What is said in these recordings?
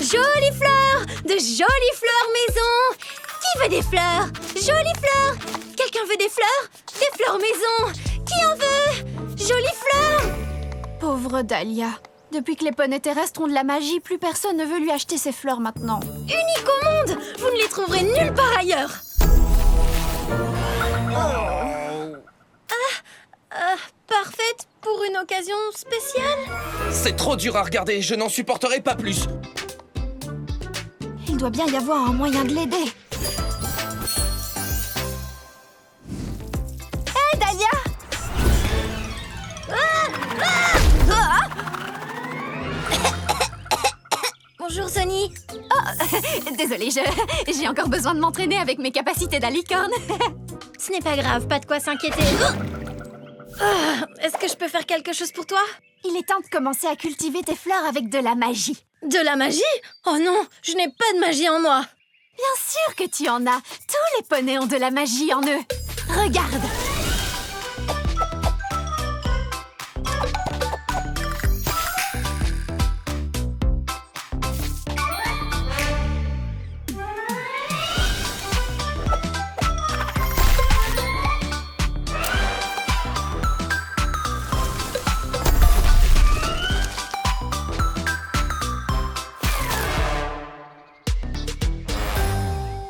jolies fleurs! De jolies fleurs maison! Qui veut des fleurs? Jolies fleurs! Quelqu'un veut des fleurs? Des fleurs maison! Qui en veut? Jolies fleurs! Pauvre Dahlia. Depuis que les poneys terrestres ont de la magie, plus personne ne veut lui acheter ses fleurs maintenant. Unique au monde! Vous ne les trouverez nulle part ailleurs! Parfaite pour une occasion spéciale? C'est trop dur à regarder, je n'en supporterai pas plus. Il doit bien y avoir un moyen de l'aider. Hé, Dahlia! Bonjour, Sonny. Désolée, j'ai encore besoin de m'entraîner avec mes capacités d'alicorne. Ce n'est pas grave, pas de quoi s'inquiéter. Est-ce que je peux faire quelque chose pour toi? Il est temps de commencer à cultiver tes fleurs avec de la magie. De la magie? Oh non, je n'ai pas de magie en moi. Bien sûr que tu en as. Tous les poneys ont de la magie en eux. Regarde.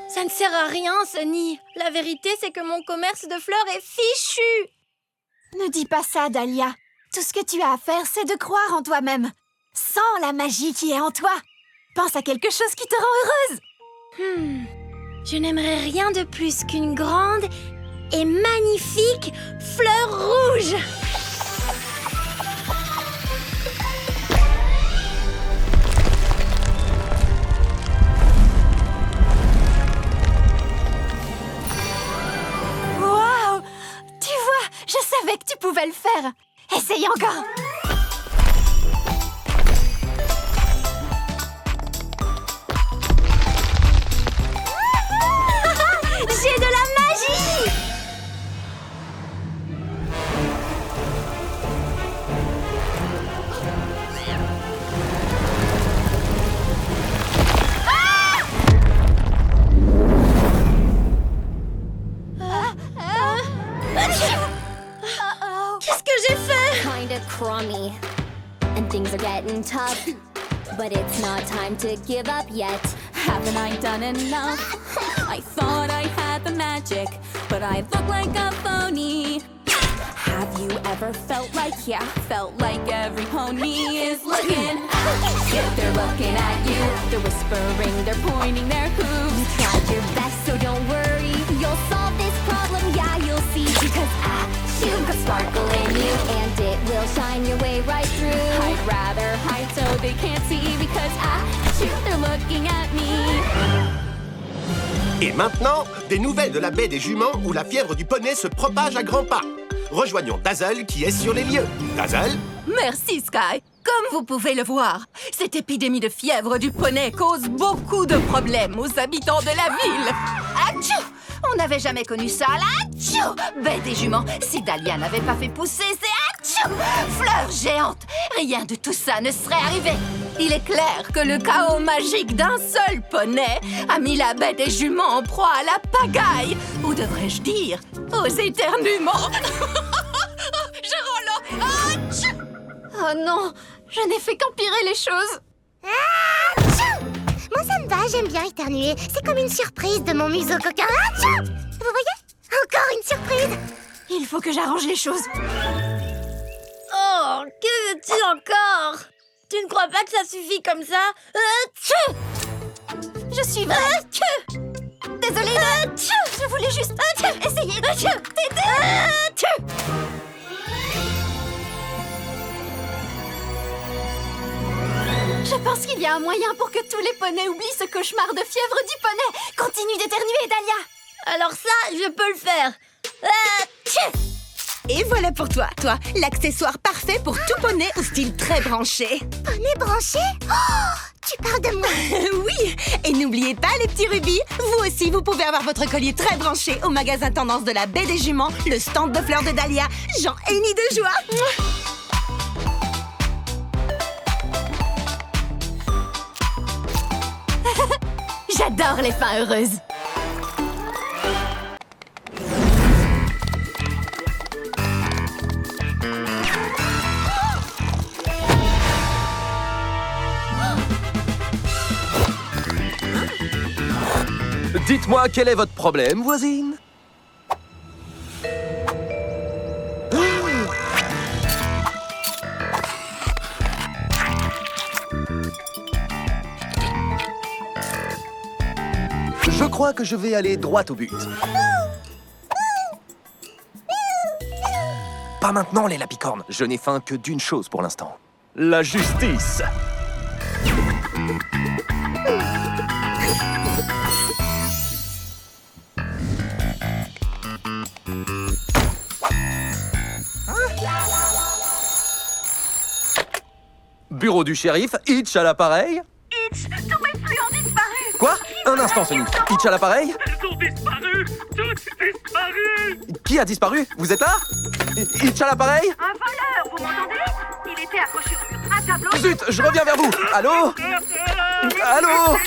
Ça ne sert à rien, Sonny. La vérité, c'est que mon commerce de fleurs est fichu. Ne dis pas ça, Dahlia. Tout ce que tu as à faire, c'est de croire en toi-même. Sens la magie qui est en toi. Pense à quelque chose qui te rend heureuse. Je n'aimerais rien de plus qu'une grande et magnifique fleur rouge. Waouh! Tu vois, je savais que tu pouvais le faire. Essaye encore. J'ai de la magie! Qu'est-ce que j'ai fait? Kinda crummy, and things are getting tough. But it's not time to give up yet. Haven't I done enough? I thought I had the magic, but I look like a phony. Have you ever felt like every pony is looking at you? They're looking at you, they're whispering, they're pointing their hooves. Tried your best, so don't worry. You'll solve this problem, yeah, you'll see. Because you've got sparkle in you, and it will shine your way right through. I'd rather hide so they can't see, because they're looking at me. Et maintenant, des nouvelles de la baie des juments où la fièvre du poney se propage à grands pas. Rejoignons Dazzle qui est sur les lieux. Dazzle? Merci, Sky. Comme vous pouvez le voir, cette épidémie de fièvre du poney cause beaucoup de problèmes aux habitants de la ville. Atchou! On n'avait jamais connu ça, là. Atchou! Baie des juments, si Dahlia n'avait pas fait pousser ses atchou! Fleurs géantes, rien de tout ça ne serait arrivé. Il est clair que le chaos magique d'un seul poney a mis la baie des juments en proie à la pagaille. Ou devrais-je dire, aux éternuements. Je rends là. Atchou! Oh non, je n'ai fait qu'empirer les choses. Moi, ça me va, j'aime bien éternuer. C'est comme une surprise de mon museau coquin. Atchou! Vous voyez? Encore une surprise. Il faut que j'arrange les choses. Oh, que veux-tu encore? Tu ne crois pas que ça suffit comme ça? Atchou! Je suis désolée. Je voulais juste essayer de t'aider. Je pense qu'il y a un moyen pour que tous les poneys oublient ce cauchemar de fièvre du poney. Continue d'éternuer, Dahlia. Alors ça, je peux le faire. Atchou! Et voilà pour toi, l'accessoire parfait pour tout poney au style très branché. Poney branché? Oh, tu parles de moi. Oui, et n'oubliez pas les petits rubis, vous aussi vous pouvez avoir votre collier très branché au magasin Tendance de la Baie des Juments, le stand de fleurs de Dahlia. J'en hennit de joie. J'adore les fins heureuses. Dites-moi, quel est votre problème, voisine? Je crois que je vais aller droit au but. Pas maintenant, les lapicornes. Je n'ai faim que d'une chose pour l'instant. La justice. Bureau du shérif, Hitch à l'appareil. Hitch, tous mes flux ont disparu. Quoi? Un instant, Sonic. Hitch à l'appareil? Elles ont disparu. Toutes disparues. Qui a disparu? Vous êtes là? Hitch à l'appareil? Un voleur, vous m'entendez? Il était accroché sur un tableau. Zut, je reviens vers vous. Allô? Allô?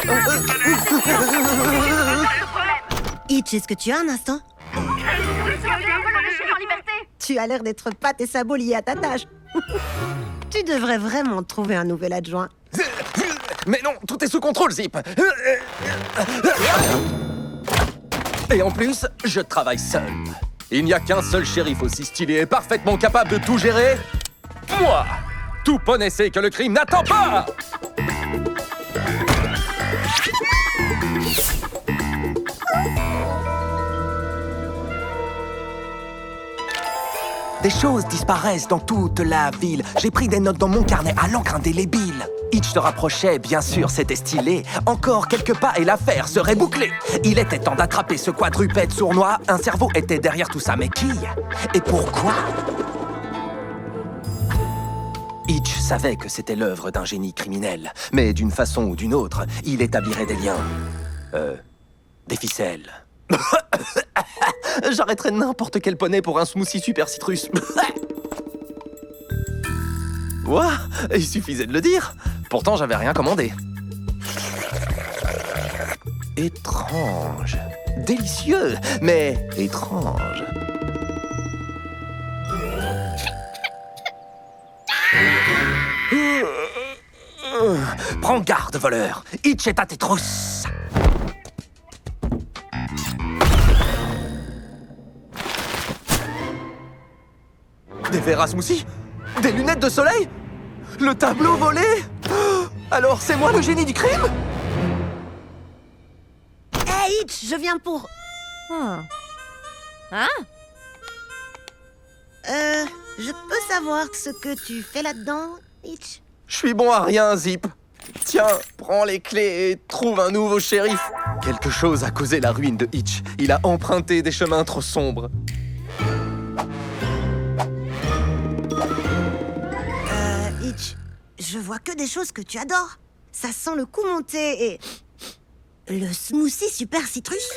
Hitch, est-ce que tu as un instant? Un voleur de chien en liberté. Tu as l'air d'être pas tes sabots liés à ta tâche. Tu devrais vraiment trouver un nouvel adjoint. Mais non, tout est sous contrôle, Zip. Et en plus, je travaille seul. Il n'y a qu'un seul shérif aussi stylé et parfaitement capable de tout gérer. Moi! Tout poney sait que le crime n'attend pas! Des choses disparaissent dans toute la ville. J'ai pris des notes dans mon carnet à l'encre indélébile. Hitch se rapprochait, bien sûr, c'était stylé. Encore quelques pas et l'affaire serait bouclée. Il était temps d'attraper ce quadrupède sournois. Un cerveau était derrière tout ça, mais qui? Et pourquoi? Hitch savait que c'était l'œuvre d'un génie criminel. Mais d'une façon ou d'une autre, il établirait des liens. Des ficelles. J'arrêterais n'importe quel poney pour un smoothie super citrus. Ouah, il suffisait de le dire. Pourtant, j'avais rien commandé. Étrange. Délicieux, mais étrange. Prends garde, voleur. Hitch est à tes trousses. Des verres à smoothie? Des lunettes de soleil? Le tableau volé? Alors c'est moi le génie du crime? Hey Hitch, je viens pour... Hein? Je peux savoir ce que tu fais là-dedans, Hitch? Je suis bon à rien, Zip. Tiens, prends les clés et trouve un nouveau shérif. Quelque chose a causé la ruine de Hitch. Il a emprunté des chemins trop sombres. Hitch, je vois que des choses que tu adores. Ça sent le coup monté et... le smoothie super citrus.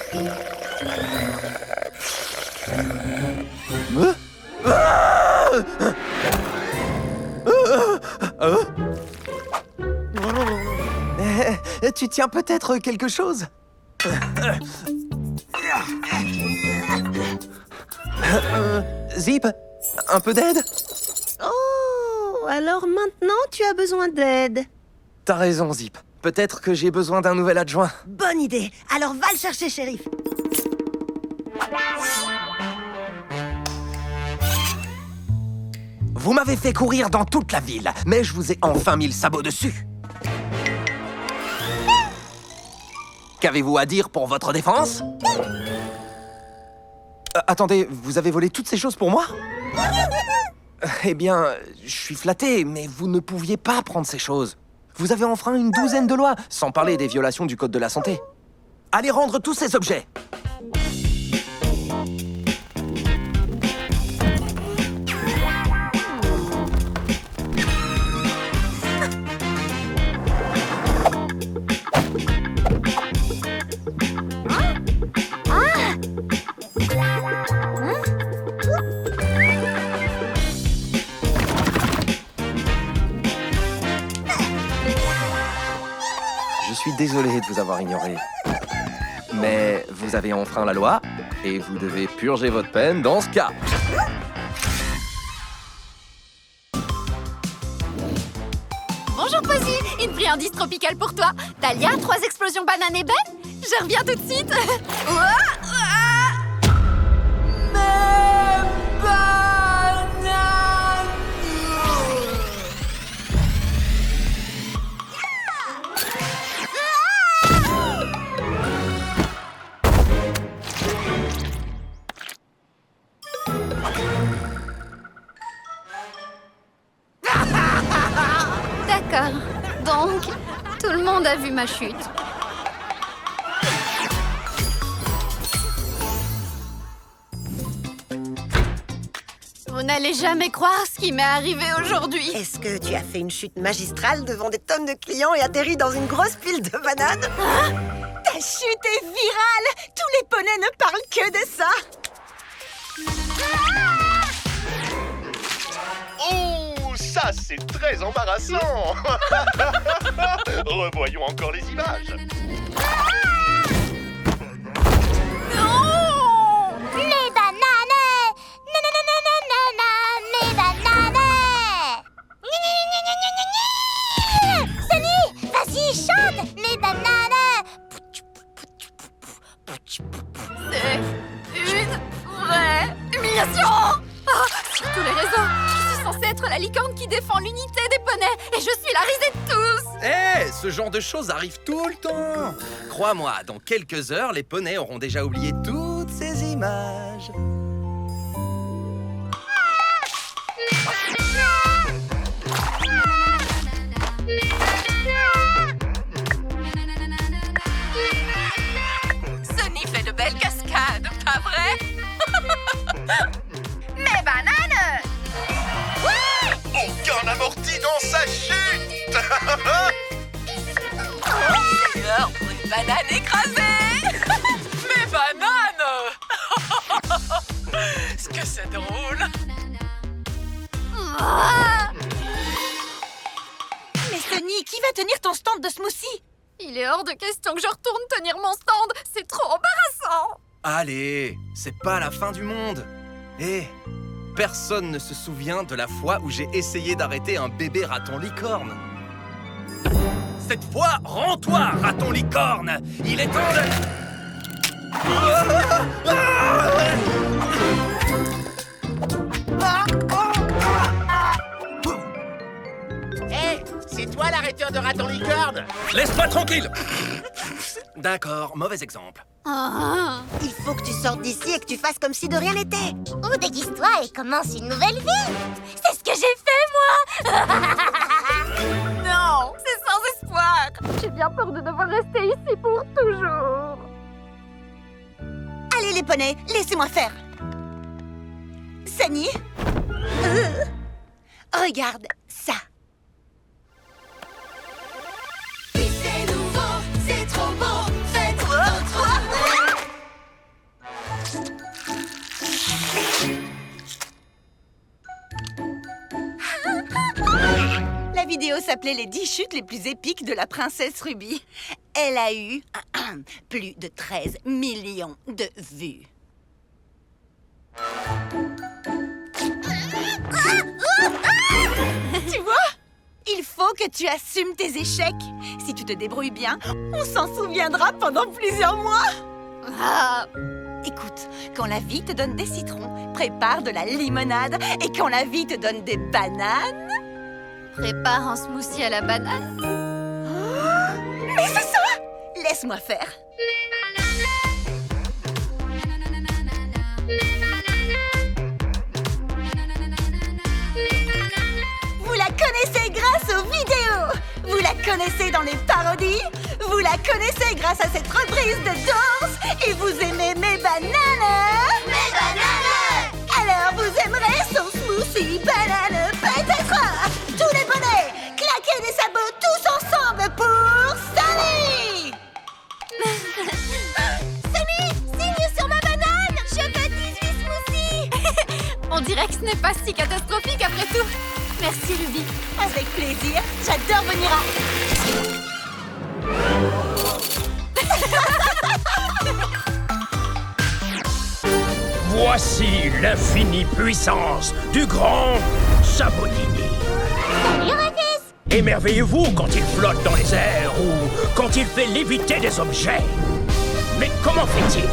Tu tiens peut-être quelque chose? Zip, un peu d'aide? Oh, alors maintenant tu as besoin d'aide. T'as raison, Zip. Peut-être que j'ai besoin d'un nouvel adjoint. Bonne idée. Alors va le chercher, shérif. Vous m'avez fait courir dans toute la ville, mais je vous ai enfin mis le sabot dessus. Qu'avez-vous à dire pour votre défense? Attendez, vous avez volé toutes ces choses pour moi? Eh bien, je suis flatté, mais vous ne pouviez pas prendre ces choses. Vous avez enfreint une douzaine de lois, sans parler des violations du Code de la santé. Allez rendre tous ces objets. Je suis désolé de vous avoir ignoré. Mais vous avez enfreint la loi et vous devez purger votre peine dans ce cas. Bonjour Posy, une friandise tropicale pour toi. Dahlia, 3 explosions bananes et baies. Je reviens tout de suite. D'accord. Donc, tout le monde a vu ma chute. Vous n'allez jamais croire ce qui m'est arrivé aujourd'hui. Est-ce que tu as fait une chute magistrale devant des tonnes de clients et atterri dans une grosse pile de bananes? Ta chute est virale! Tous les poneys ne parlent que de ça! Oh, ça c'est très embarrassant. Revoyons encore les images. Les bananes! Nananananana, mes bananes! Sunny, vas-y, chante! Mes bananes! C'est une vraie humiliation. Sur tous les réseaux, je suis censée être la licorne qui défend l'unité des poneys et je suis la risée de tous. Ce genre de choses arrive tout le temps. Crois-moi, dans quelques heures, les poneys auront déjà oublié toutes ces images. Sunny fait de belles cascades, pas vrai? Mes bananes! Aucun amorti dans sa chute. C'est l'heure pour une banane écrasée! Mes bananes! Ce que c'est drôle! Mais Sunny, qui va tenir ton stand de smoothie? Il est hors de question que je retourne tenir mon stand. C'est trop embarrassant. Allez, c'est pas la fin du monde. Personne ne se souvient de la fois où j'ai essayé d'arrêter un bébé raton licorne. Cette fois, rends-toi, raton licorne. Il est temps de... C'est toi l'arrêteur de raton licorne? Laisse-moi tranquille. D'accord, mauvais exemple. Il faut que tu sortes d'ici et que tu fasses comme si de rien n'était. Ou déguise-toi et commence une nouvelle vie! C'est ce que j'ai fait, moi! Non, c'est sans espoir. J'ai bien peur de devoir rester ici pour toujours. Allez les poneys, laissez-moi faire. Sunny, regarde ça. C'est nouveau, c'est trop beau, faites votre La vidéo s'appelait les 10 chutes les plus épiques de la princesse Ruby. Elle a eu plus de 13 millions de vues. Tu vois? Il faut que tu assumes tes échecs. Si tu te débrouilles bien, on s'en souviendra pendant plusieurs mois. Écoute, quand la vie te donne des citrons, prépare de la limonade. Et quand la vie te donne des bananes... Prépare un smoothie à la banane. Mais c'est ça! Laisse-moi faire. Vous la connaissez grâce aux vidéos. Vous la connaissez dans les parodies. Vous la connaissez grâce à cette reprise de danse. Et vous aimez mes bananes. Mes bananes! Alors vous aimerez son smoothie banane peut-être. Tous les bonnets, claquez des sabots tous ensemble pour Sunny! Sunny, signe sur ma banane! Je veux 18 smoothies! On dirait que ce n'est pas si catastrophique après tout. Merci Ruby. Avec plaisir, j'adore venir à... Voici l'infinie puissance du grand Sabotini. Salut, Rufus! Émerveillez-vous quand il flotte dans les airs ou quand il fait léviter des objets. Mais comment fait-il?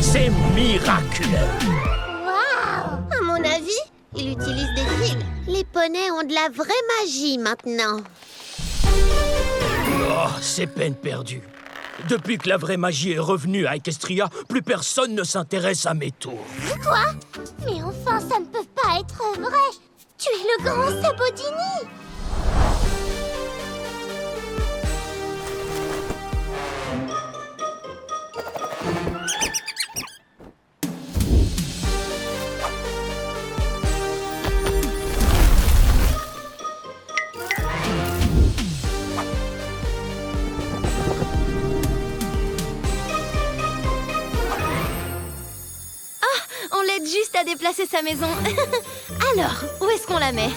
C'est miraculeux. Waouh! À mon avis, il utilise des fils. Les poneys ont de la vraie magie maintenant. Oh, c'est peine perdue. Depuis que la vraie magie est revenue à Equestria, plus personne ne s'intéresse à mes tours. Quoi? Mais enfin, ça ne peut pas être vrai! Tu es le grand Sabotini! On l'aide juste à déplacer sa maison. Alors, où est-ce qu'on la met?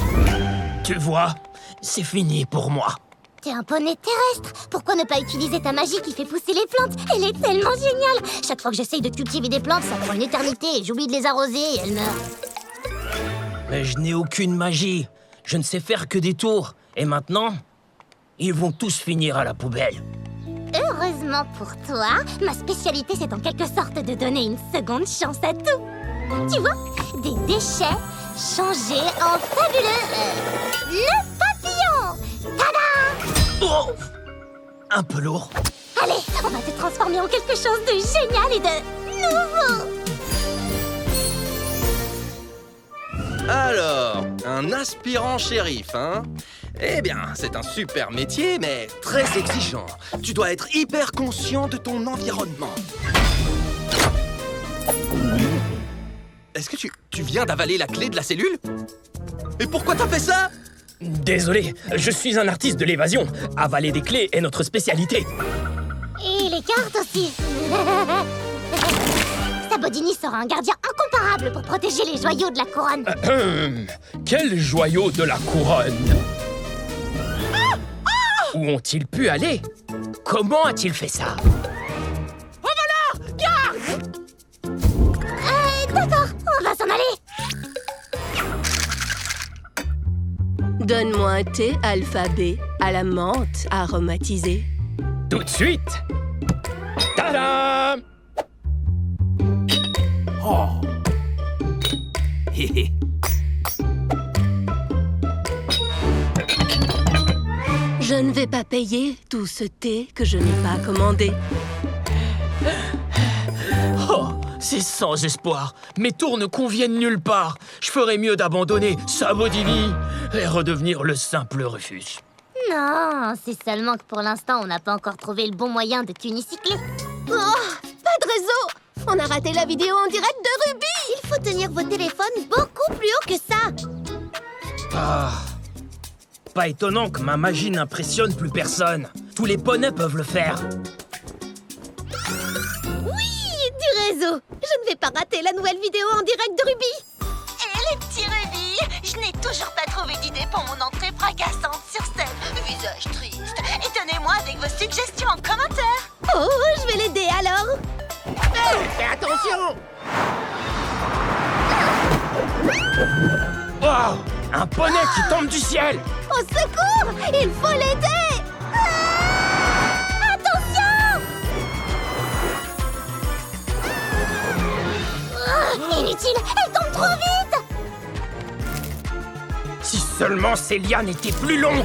Tu vois, c'est fini pour moi. T'es un poney terrestre. Pourquoi ne pas utiliser ta magie qui fait pousser les plantes? Elle est tellement géniale. Chaque fois que j'essaye de cultiver des plantes, ça prend une éternité et j'oublie de les arroser et elles meurent. Mais je n'ai aucune magie. Je ne sais faire que des tours. Et maintenant, ils vont tous finir à la poubelle. Heureusement pour toi, ma spécialité, c'est en quelque sorte de donner une seconde chance à tout. Tu vois, des déchets changés en fabuleux... le papillon! Tada! Oh! Un peu lourd. Allez, on va te transformer en quelque chose de génial et de nouveau! Alors, un aspirant shérif, hein? Eh bien, c'est un super métier, mais très exigeant. Tu dois être hyper conscient de ton environnement. Est-ce que tu viens d'avaler la clé de la cellule? Et pourquoi t'as fait ça? Désolé, je suis un artiste de l'évasion. Avaler des clés est notre spécialité. Et les cartes aussi. Sabotini sera un gardien incomparable pour protéger les joyaux de la couronne. Quel joyau de la couronne? Où ont-ils pu aller? Comment a-t-il fait ça? D'accord, on va s'en aller. Donne-moi un thé alphabet à la menthe aromatisée. Tout de suite. Tadam! Oh. Hé hé. Je ne vais pas payer tout ce thé que je n'ai pas commandé. Oh, c'est sans espoir. Mes tours ne conviennent nulle part. Je ferais mieux d'abandonner Sabotini et redevenir le simple Rufus. Non, c'est seulement que pour l'instant, on n'a pas encore trouvé le bon moyen de t'unicycler. Oh, pas de réseau! On a raté la vidéo en direct de Ruby! Il faut tenir vos téléphones beaucoup plus haut que ça. Ah, pas étonnant que ma magie n'impressionne plus personne. Tous les poneys peuvent le faire. Oui, du réseau! Je ne vais pas rater la nouvelle vidéo en direct de Ruby! Et les petits Ruby, je n'ai toujours pas trouvé d'idée pour mon entrée fracassante sur scène. Visage triste. Et tenez-moi avec vos suggestions en commentaire. Oh, je vais l'aider alors! Fais attention! Oh, un poney qui tombe du ciel! Au secours! Il faut l'aider! Attention! Inutile, elle tombe trop vite! Si seulement ces lianes étaient plus longues!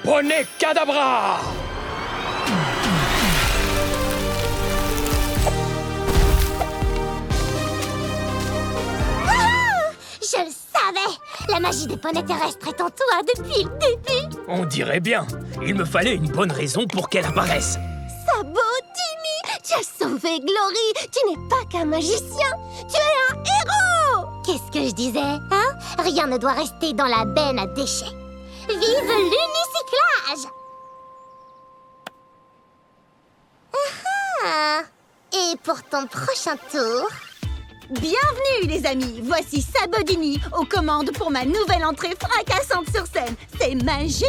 Poney Cadabra! Je le savais! La magie des poneys terrestres est en toi depuis le début! On dirait bien. Il me fallait une bonne raison pour qu'elle apparaisse. Sabotini! Tu as sauvé Glory! Tu n'es pas qu'un magicien! Tu es un héros! Qu'est-ce que je disais, hein? Rien ne doit rester dans la benne à déchets. Vive l'unicyclage! Ah. Et pour ton prochain tour... Bienvenue les amis, voici Sabotini aux commandes pour ma nouvelle entrée fracassante sur scène. C'est magique!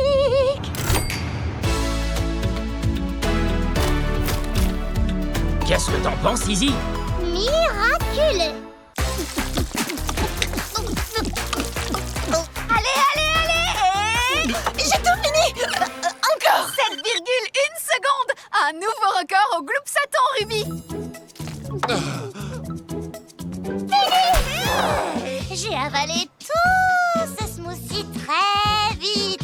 Qu'est-ce que t'en penses, Izzy? Miraculeux. Allez! J'ai tout fini! Encore 7,1 secondes! Un nouveau record au Gloop Saton, Ruby! J'ai avalé tout ce smoothie très vite.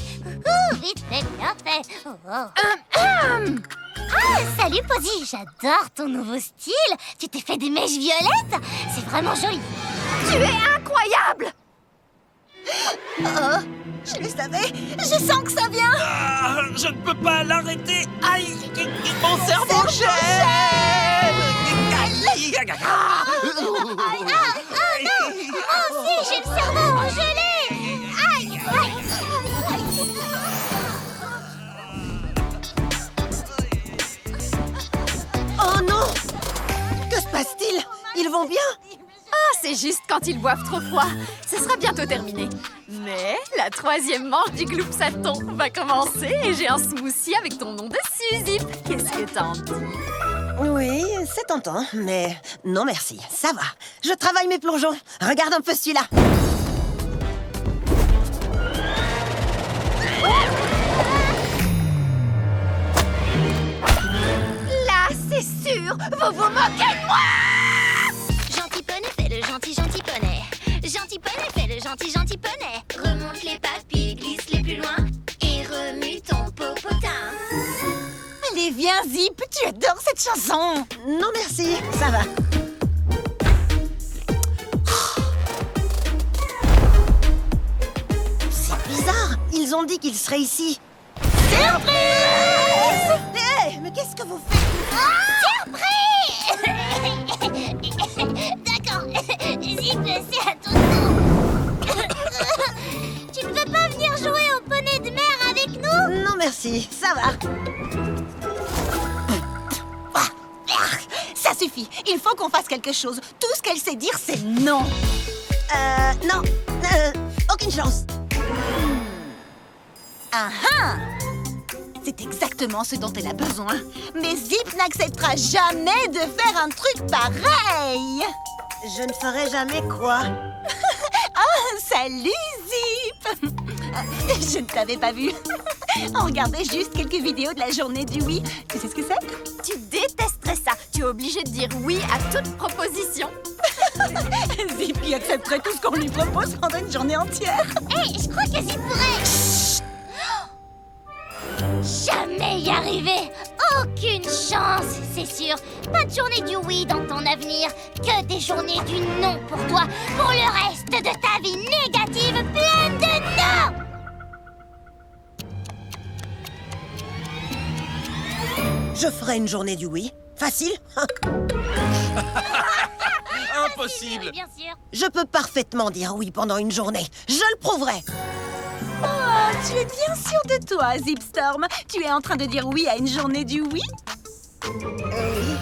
Vite fait, bien fait. Ah, salut Posy, j'adore ton nouveau style. Tu t'es fait des mèches violettes. C'est vraiment joli. Tu es incroyable! Oh, je le savais. Je sens que ça vient. Ah, je ne peux pas l'arrêter. Aïe, mon cerveau Moi aussi, j'ai le cerveau gelé. Aïe, Oh non! Que se passe-t-il? Ils vont bien? Ah, c'est juste quand ils boivent trop froid. Ce sera bientôt terminé. Mais la 3e manche du Gloop Saton va commencer et j'ai un smoothie avec ton nom dessus, Zip. Qu'est-ce que t'en dis? Oui, c'est tentant, mais non merci, ça va. Je travaille mes plongeons. Regarde un peu celui-là. Là, c'est sûr, vous vous moquez de moi! Gentil poney fait le gentil poney. Gentil poney fait le gentil poney. Remonte les papilles, glisse les plus loin et remue ton popotin. Allez, viens, Zip, tu adores cette chanson. Non merci, ça va. C'est bizarre, ils ont dit qu'ils seraient ici. Surprise! Hé, mais qu'est-ce que vous faites? Surprise! D'accord, Zip, c'est à ton tour. Tu ne veux pas venir jouer au poney de mer avec nous? Non merci, ça va. Ça suffit, il faut qu'on fasse quelque chose. Tout ce qu'elle sait dire, c'est non. Non, aucune chance. Ah ah! C'est exactement ce dont elle a besoin. Mais Zip n'acceptera jamais de faire un truc pareil. Je ne ferai jamais quoi? Ah, salut Zip! Je ne t'avais pas vu. On regardait juste quelques vidéos de la journée du oui. Tu sais ce que c'est? Tu détesterais ça. Tu es obligé de dire oui à toute proposition. Zip y accepterait tout ce qu'on lui propose pendant une journée entière. Hé, je crois que Zip pourrait... Chut! Jamais y arriver. Aucune chance, c'est sûr. Pas de journée du oui dans ton avenir. Que des journées du non pour toi. Pour le reste de ta vie négative pleine de non. Je ferai une journée du oui. Facile. Impossible. Oui, bien sûr. Je peux parfaitement dire oui pendant une journée. Je le prouverai. Oh, tu es bien sûr de toi, Zipstorm. Tu es en train de dire oui à une journée du oui? Oui.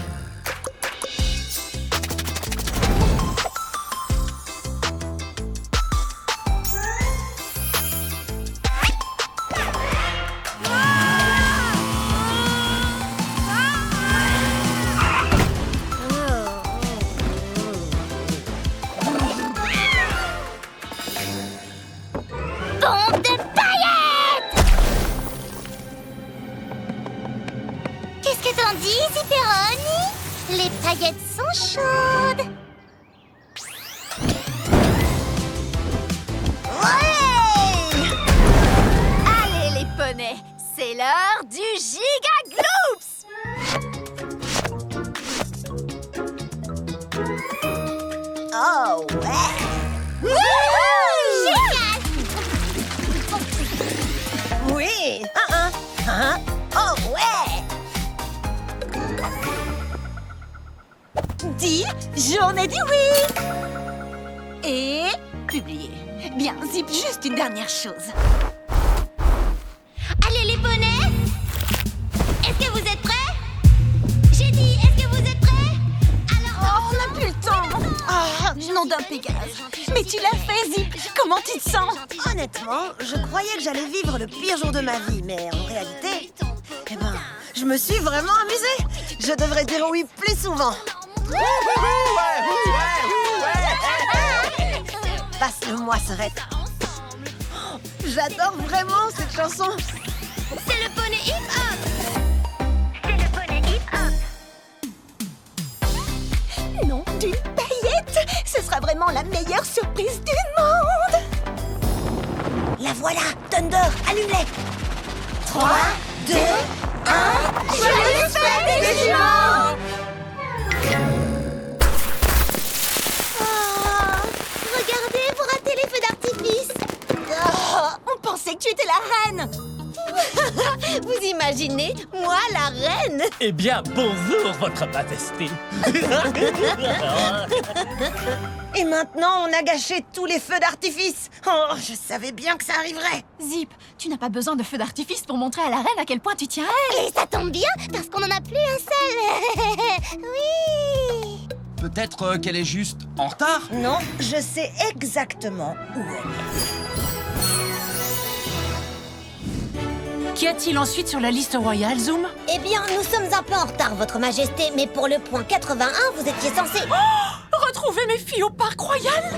Bombe de paillettes! Qu'est-ce que t'en dis, Zipperoni? Les paillettes sont chaudes. Ouais! Allez les poneys, c'est l'heure du Giga Gloops! Oh, ouais! Génial! Oui! Oh, ouais! Dis, journée du oui! Et publier. Bien, Zip, juste une dernière chose. Allez les poneys! Est-ce que vous êtes prêts? J'ai dit, est-ce que vous êtes prêts? Alors, on n'a plus le temps! Ah, nom d'un Pégase! Mais tu l'as fait, Zip! Comment tu te sens? Honnêtement, je croyais que j'allais vivre le pire jour de ma vie, mais en réalité, eh ben, je me suis vraiment amusée! Je devrais dire oui plus souvent. Passe-le-moi, Sorette. J'adore vraiment cette chanson. C'est le poney hip-hop. C'est le poney hip-hop. Non, d'une paillette. Ce sera vraiment la meilleure surprise du monde. La voilà, Thunder, allume-les. 3, 2, 1... Joyeuse fête des juments! Regardez, vous ratez les feux d'artifice. Oh, on pensait que tu étais la reine. Vous imaginez, moi la reine? Eh bien, bonjour, votre majesté. Et maintenant, on a gâché tous les feux d'artifice. Oh, je savais bien que ça arriverait. Zip, tu n'as pas besoin de feu d'artifice pour montrer à la reine à quel point tu tiens à elle. Et ça tombe bien, parce qu'on en a plus un seul. Oui. Peut-être qu'elle est juste en retard? Non, je sais exactement où elle est. Qu'y a-t-il ensuite sur la liste royale, Zoom? Eh bien, nous sommes un peu en retard, votre majesté, mais pour le point 81, vous étiez censé... Retrouver mes filles au parc royal?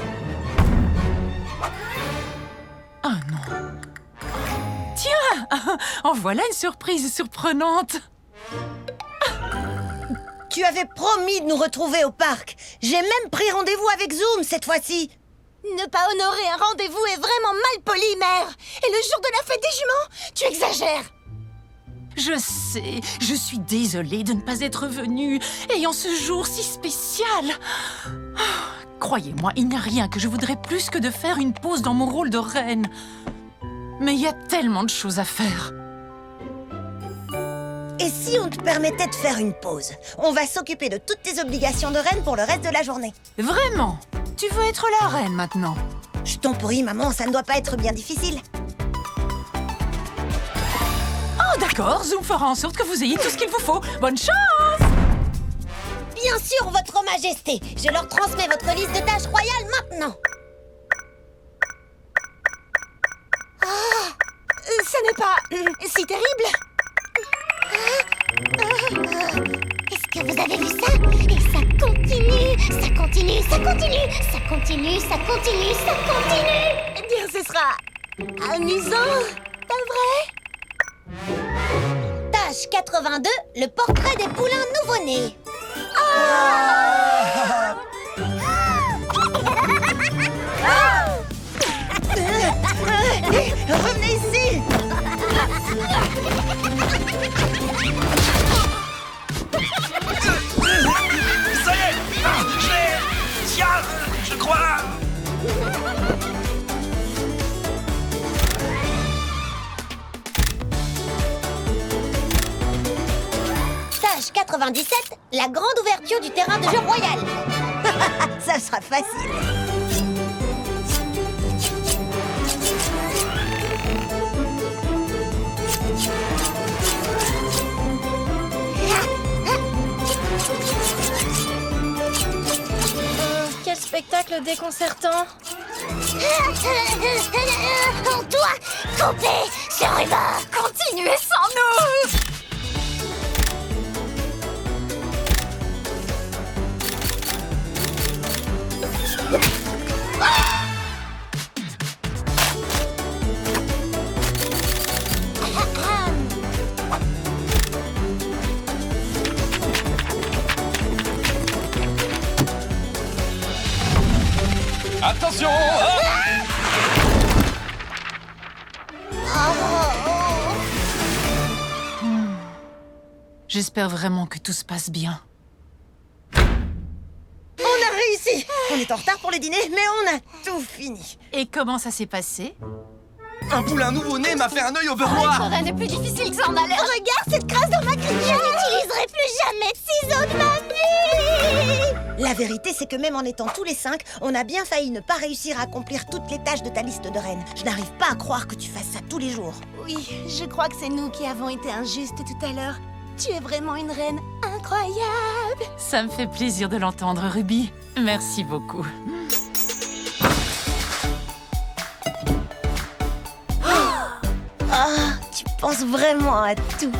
Ah non. Tiens, en voilà une surprise surprenante. Tu avais promis de nous retrouver au parc. J'ai même pris rendez-vous avec Zoom cette fois-ci. Ne pas honorer un rendez-vous est vraiment mal poli, mère. Et le jour de la fête des juments, tu exagères. Je sais, je suis désolée de ne pas être venue, ayant ce jour si spécial. Croyez-moi, il n'y a rien que je voudrais plus que de faire une pause dans mon rôle de reine. Mais il y a tellement de choses à faire. Et si on te permettait de faire une pause? On va s'occuper de toutes tes obligations de reine pour le reste de la journée. Vraiment? Tu veux être la reine maintenant? Je t'en prie, maman, ça ne doit pas être bien difficile. Oh d'accord, Zoom fera en sorte que vous ayez tout ce qu'il vous faut. Bonne chance! Bien sûr, votre majesté. Je leur transmets votre liste de tâches royales maintenant. Ça n'est pas si terrible. Est-ce que vous avez vu ça? Et ça continue, ça continue, ça continue, ça continue, ça continue, ça continue. Eh bien, ce sera amusant, pas vrai? Tâche 82, le portrait des poulains nouveau-nés. Revenez ici. Ça y est, je l'ai. Tiens, je crois. Tâche 97, la grande ouverture du terrain de jeu royal. Ça sera facile. Quel spectacle déconcertant. On doit couper ce ruban. Continuez sans nous. Attention! J'espère vraiment que tout se passe bien. On a réussi. On est en retard pour le dîner, mais on a tout fini. Et comment ça s'est passé? Un poulain nouveau-né m'a fait un œil au beurre. Rien n'est plus difficile que ça en a l'air. Regarde cette crasse dans ma critique. Je n'utiliserai plus jamais de ciseaux de ma vie. La vérité, c'est que même en étant tous les 5, on a bien failli ne pas réussir à accomplir toutes les tâches de ta liste de reine. Je n'arrive pas à croire que tu fasses ça tous les jours. Oui, je crois que c'est nous qui avons été injustes tout à l'heure. Tu es vraiment une reine incroyable. Ça me fait plaisir de l'entendre, Ruby. Merci beaucoup. Tu penses vraiment à tout.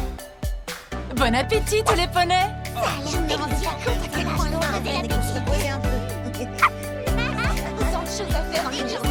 Bon appétit, tous les poneys! Je me rendais pas compte à quel âge on avait l'habitude. Autant de choses à faire en une journée.